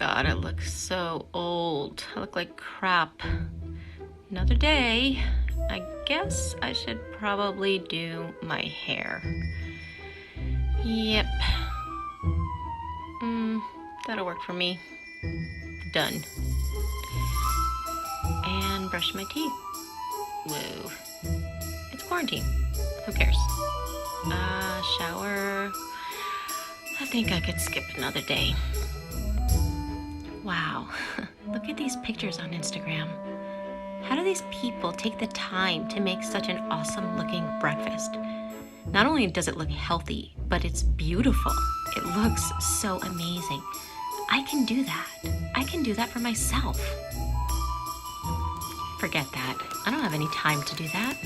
God, I look so old. I look like crap. Another day. I guess I should probably do my hair. Yep. That'll work for me. Done. And brush my teeth. Whoa. It's quarantine. Who cares? Shower. I think I could skip another day. Wow. Look at these pictures on Instagram. How do these people take the time to make such an awesome looking breakfast? Not only does it look healthy, but it's beautiful. It looks so amazing. I can do that. I can do that for myself. Forget that. I don't have any time to do that.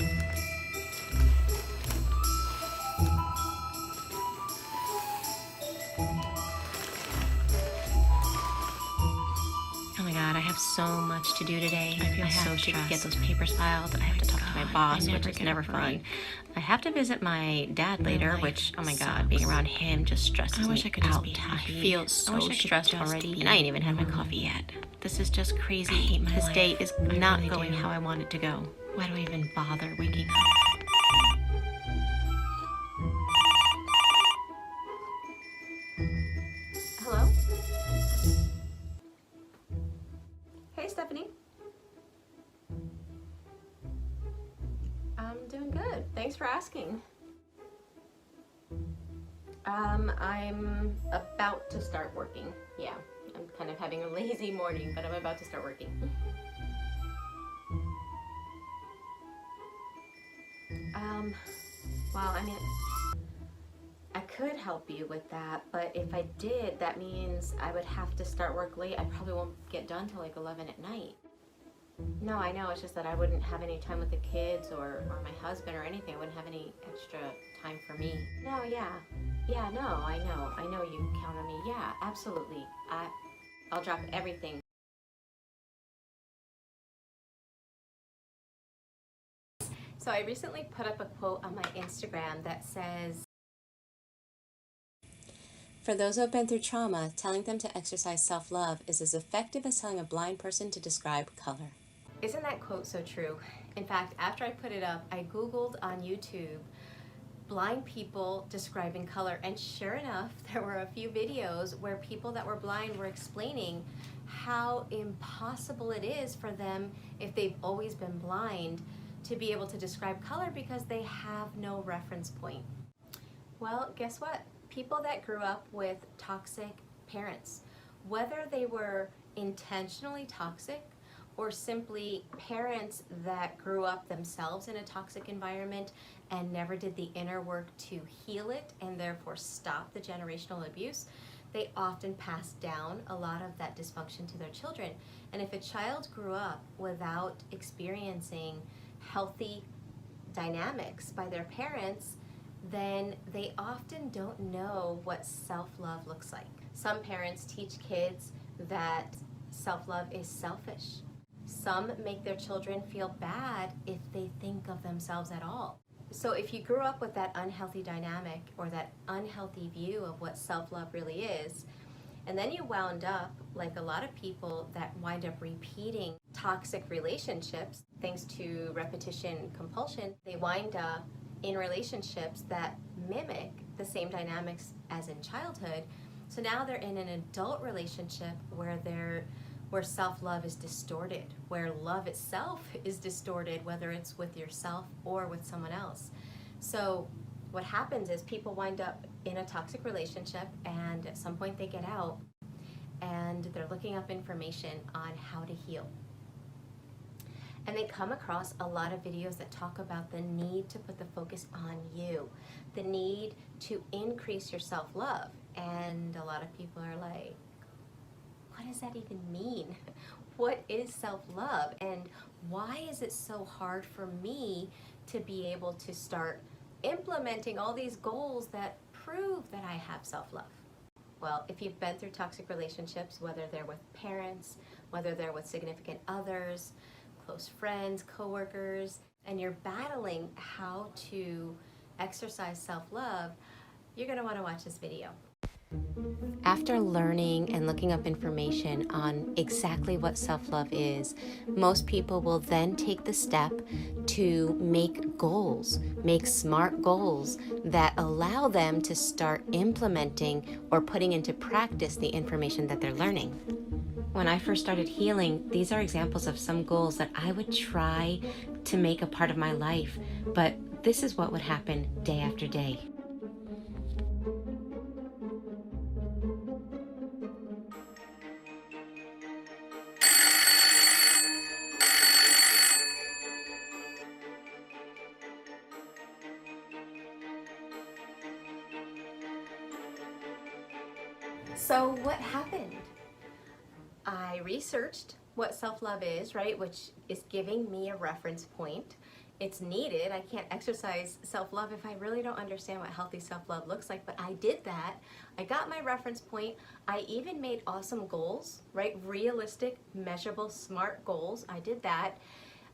Oh my God, I have so much to do today. I have to get those papers filed. I have to talk to my boss, which is never fun. I have to visit my dad later, which, oh my God, being around him just stresses me out. I feel so stressed already, and I ain't even had my coffee yet. This is just crazy. This day is not going how I want it to go. Why do I even bother waking up? Hello? Hey, Stephanie. I'm doing good. Thanks for asking. I'm about to start working. Yeah, I'm kind of having a lazy morning, but I'm about to start working. Well, I mean, I could help you with that, but if I did, that means I would have to start work late. I probably won't get done till like 11 at night. No, I know, it's just that I wouldn't have any time with the kids or my husband or anything. I wouldn't have any extra time for me. No, yeah. Yeah, no, I know you count on me. Yeah, absolutely. I'll drop everything. So I recently put up a quote on my Instagram that says, "For those who have been through trauma, telling them to exercise self-love is as effective as telling a blind person to describe color." Isn't that quote so true? In fact, after I put it up, I Googled on YouTube blind people describing color, and sure enough, there were a few videos where people that were blind were explaining how impossible it is for them, if they've always been blind, to be able to describe color because they have no reference point. Well, guess what? People that grew up with toxic parents, whether they were intentionally toxic or simply parents that grew up themselves in a toxic environment and never did the inner work to heal it and therefore stop the generational abuse, they often pass down a lot of that dysfunction to their children. And if a child grew up without experiencing healthy dynamics by their parents, then they often don't know what self-love looks like. Some parents teach kids that self-love is selfish. Some make their children feel bad if they think of themselves at all. So if you grew up with that unhealthy dynamic or that unhealthy view of what self-love really is, and then you wound up, like a lot of people that wind up repeating toxic relationships, thanks to repetition compulsion, they wind up in relationships that mimic the same dynamics as in childhood. So now they're in an adult relationship where self-love is distorted, where love itself is distorted, whether it's with yourself or with someone else. So what happens is people wind up in a toxic relationship, and at some point they get out and they're looking up information on how to heal. And they come across a lot of videos that talk about the need to put the focus on you, the need to increase your self-love. And a lot of people are like, what does that even mean? What is self-love? And why is it so hard for me to be able to start implementing all these goals that prove that I have self-love? Well, if you've been through toxic relationships, whether they're with parents, whether they're with significant others, close friends, coworkers, and you're battling how to exercise self-love, you're going to want to watch this video. After learning and looking up information on exactly what self-love is, most people will then take the step to make goals, make smart goals that allow them to start implementing or putting into practice the information that they're learning. When I first started healing, these are examples of some goals that I would try to make a part of my life, but this is what would happen day after day. So what happened? I researched what self-love is, right, which is giving me a reference point. It's needed. I can't exercise self-love if I really don't understand what healthy self-love looks like, but I did that. I got my reference point. I even made awesome goals, right, realistic, measurable, smart goals. I did that.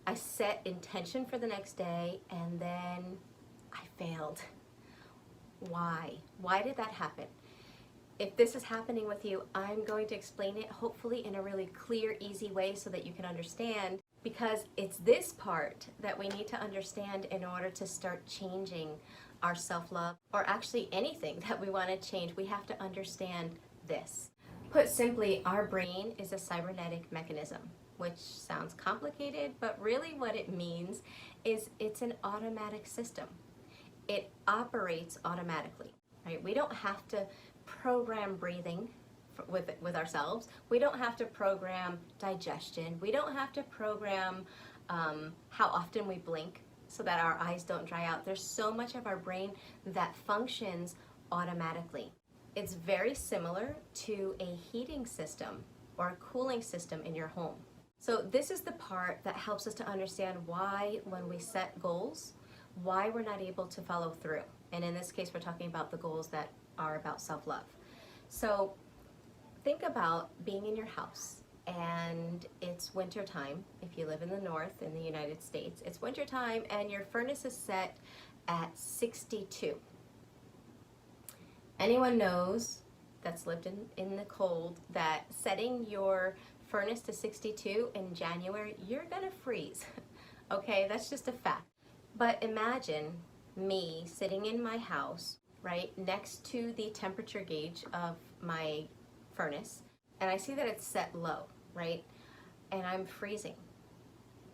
I set intention for the next day, and then I failed. Why? Why did that happen? If this is happening with you, I'm going to explain it hopefully in a really clear, easy way so that you can understand, because it's this part that we need to understand in order to start changing our self-love, or actually anything that we want to change. We have to understand this. Put simply, our brain is a cybernetic mechanism, which sounds complicated, but really what it means is it's an automatic system. It operates automatically, right? We don't have to program breathing with ourselves. We don't have to program digestion. We don't have to program how often we blink so that our eyes don't dry out. There's so much of our brain that functions automatically. It's very similar to a heating system or a cooling system in your home. So this is the part that helps us to understand why, when we set goals, why we're not able to follow through. And in this case, we're talking about the goals that are about self-love. So think about being in your house and it's winter time. If you live in the north in the United States, it's winter time and your furnace is set at 62. Anyone knows that's lived in the cold that setting your furnace to 62 in January, you're gonna freeze. Okay, that's just a fact. But imagine me sitting in my house, right, next to the temperature gauge of my furnace, and I see that it's set low, right, and I'm freezing.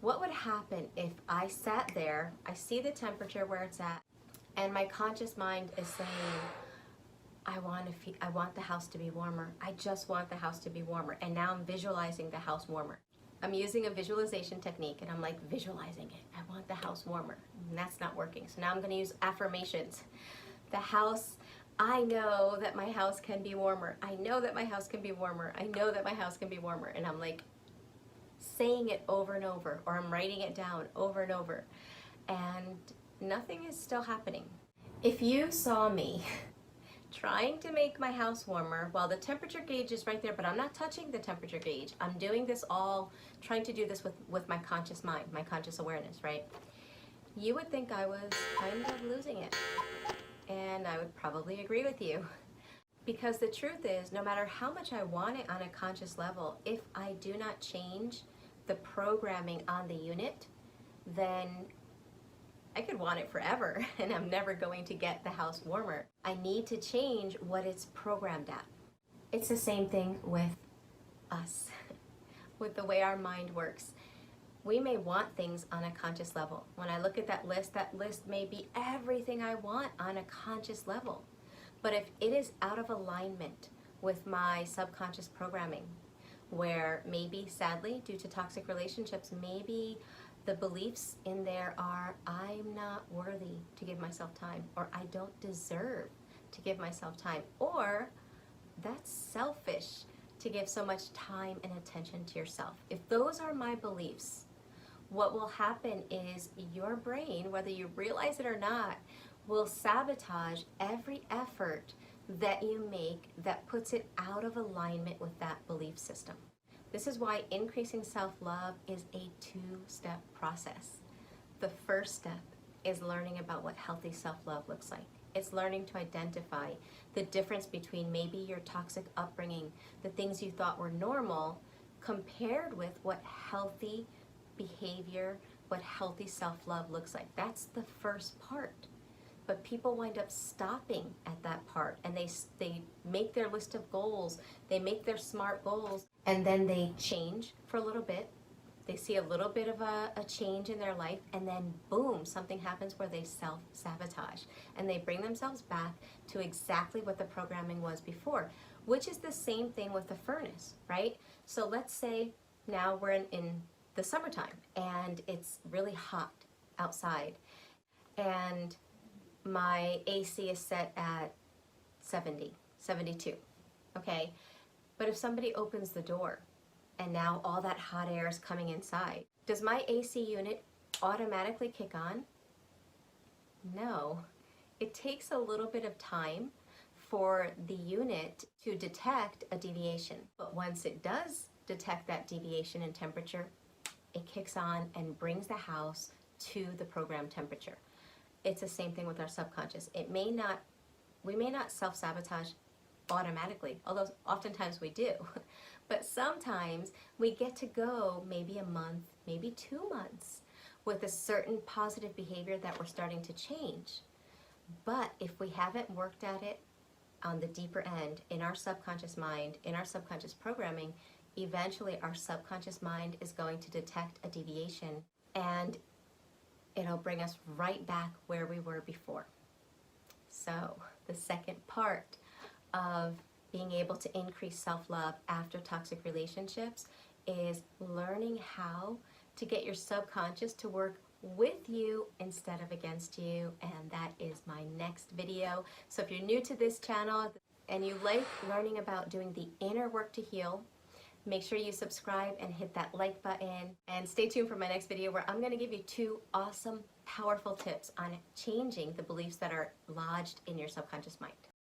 What would happen if I sat there, I see the temperature where it's at, and my conscious mind is saying, I want the house to be warmer. I just want the house to be warmer. And now I'm visualizing the house warmer. I'm using a visualization technique and I'm like visualizing it. I want the house warmer. And that's not working. So now I'm going to use affirmations. The house, I know that my house can be warmer. I know that my house can be warmer. I know that my house can be warmer. And I'm like saying it over and over, or I'm writing it down over and over. And nothing is still happening. If you saw me trying to make my house warmer while the temperature gauge is right there, but I'm not touching the temperature gauge. I'm doing this all, trying to do this with my conscious mind, my conscious awareness, right? You would think I was kind of losing it. And I would probably agree with you. Because the truth is, no matter how much I want it on a conscious level, if I do not change the programming on the unit, then I could want it forever and I'm never going to get the house warmer. I need to change what it's programmed at. It's the same thing with us, with the way our mind works. We may want things on a conscious level. When I look at that list may be everything I want on a conscious level. But if it is out of alignment with my subconscious programming, where maybe, sadly, due to toxic relationships, maybe the beliefs in there are, I'm not worthy to give myself time, or I don't deserve to give myself time, or that's selfish to give so much time and attention to yourself. If those are my beliefs, what will happen is your brain, whether you realize it or not, will sabotage every effort that you make that puts it out of alignment with that belief system. This is why increasing self-love is a two-step process. The first step is learning about what healthy self-love looks like. It's learning to identify the difference between maybe your toxic upbringing, the things you thought were normal, compared with what healthy behavior, what healthy self-love looks like. That's the first part. But people wind up stopping at that part, and they make their list of goals, they make their SMART goals, and then they change for a little bit. They see a little bit of a change in their life, and then boom, something happens where they self-sabotage, and they bring themselves back to exactly what the programming was before, which is the same thing with the furnace, right? So let's say now we're in the summertime, and it's really hot outside, and my AC is set at 70, 72, okay? But if somebody opens the door, and now all that hot air is coming inside, does my AC unit automatically kick on? No. It takes a little bit of time for the unit to detect a deviation. But once it does detect that deviation in temperature, it kicks on and brings the house to the programmed temperature. It's the same thing with our subconscious. We may not self-sabotage automatically, although oftentimes we do. But sometimes we get to go maybe a month, maybe 2 months with a certain positive behavior that we're starting to change. But if we haven't worked at it on the deeper end, in our subconscious mind, in our subconscious programming, eventually our subconscious mind is going to detect a deviation, and it'll bring us right back where we were before. So the second part of being able to increase self-love after toxic relationships is learning how to get your subconscious to work with you instead of against you, and that is my next video. So if you're new to this channel and you like learning about doing the inner work to heal, make sure you subscribe and hit that like button, and stay tuned for my next video where I'm going to give you 2 awesome, powerful tips on changing the beliefs that are lodged in your subconscious mind.